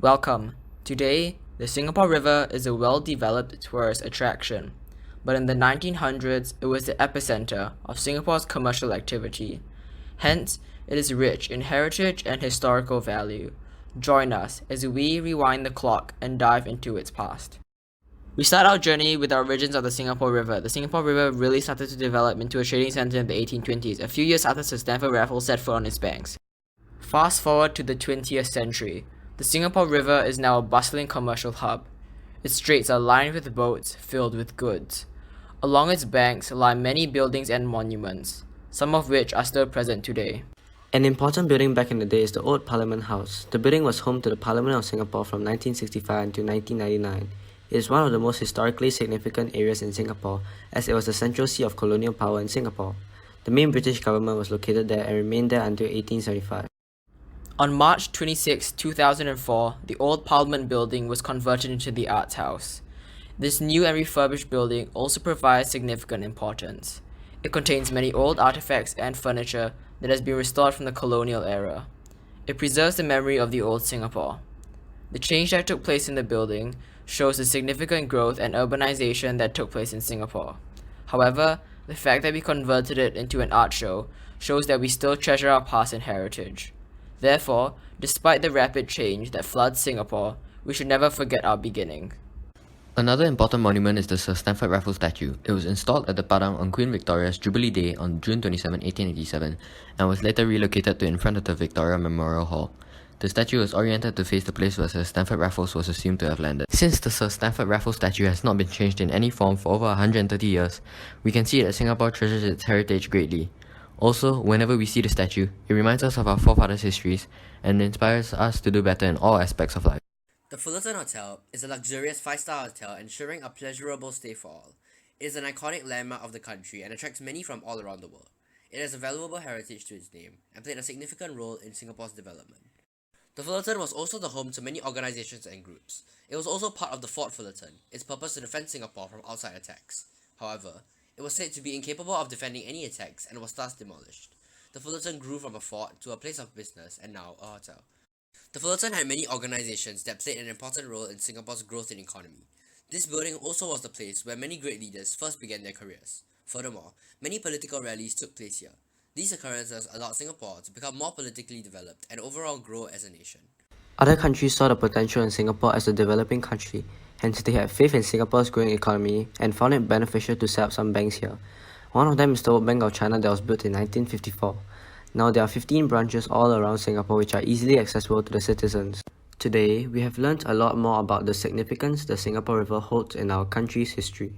Welcome. Today, the Singapore River is a well-developed tourist attraction, but in the 1900s, it was the epicenter of Singapore's commercial activity. Hence, it is rich in heritage and historical value. Join us as we rewind the clock and dive into its past. We start our journey with the origins of the Singapore River. The Singapore River really started to develop into a trading center in the 1820s, a few years after Sir Stamford Raffles set foot on its banks. Fast forward to the 20th century. The Singapore River is now a bustling commercial hub. Its straits are lined with boats filled with goods. Along its banks lie many buildings and monuments, some of which are still present today. An important building back in the day is the Old Parliament House. The building was home to the Parliament of Singapore from 1965 until 1999. It is one of the most historically significant areas in Singapore, as it was the central seat of colonial power in Singapore. The main British government was located there and remained there until 1875. On March 26, 2004, the old Parliament building was converted into the Arts House. This new and refurbished building also provides significant importance. It contains many old artifacts and furniture that has been restored from the colonial era. It preserves the memory of the old Singapore. The change that took place in the building shows the significant growth and urbanization that took place in Singapore. However, the fact that we converted it into an art show shows that we still treasure our past and heritage. Therefore, despite the rapid change that floods Singapore, we should never forget our beginning. Another important monument is the Sir Stamford Raffles statue. It was installed at the Padang on Queen Victoria's Jubilee Day on June 27, 1887, and was later relocated to in front of the Victoria Memorial Hall. The statue was oriented to face the place where Sir Stamford Raffles was assumed to have landed. Since the Sir Stamford Raffles statue has not been changed in any form for over 130 years, we can see that Singapore treasures its heritage greatly. Also, whenever we see the statue, it reminds us of our forefathers' histories and inspires us to do better in all aspects of life. The Fullerton Hotel is a luxurious 5-star hotel ensuring a pleasurable stay for all. It is an iconic landmark of the country and attracts many from all around the world. It has a valuable heritage to its name and played a significant role in Singapore's development. The Fullerton was also the home to many organizations and groups. It was also part of the Fort Fullerton, its purpose to defend Singapore from outside attacks. However, it was said to be incapable of defending any attacks and was thus demolished. The Fullerton grew from a fort to a place of business and now a hotel. The Fullerton had many organizations that played an important role in Singapore's growth and economy. This building also was the place where many great leaders first began their careers. Furthermore, many political rallies took place here. These occurrences allowed Singapore to become more politically developed and overall grow as a nation. Other countries saw the potential in Singapore as a developing country, hence they had faith in Singapore's growing economy and found it beneficial to set up some banks here. One of them is the World Bank of China that was built in 1954. Now there are 15 branches all around Singapore which are easily accessible to the citizens. Today, we have learnt a lot more about the significance the Singapore River holds in our country's history.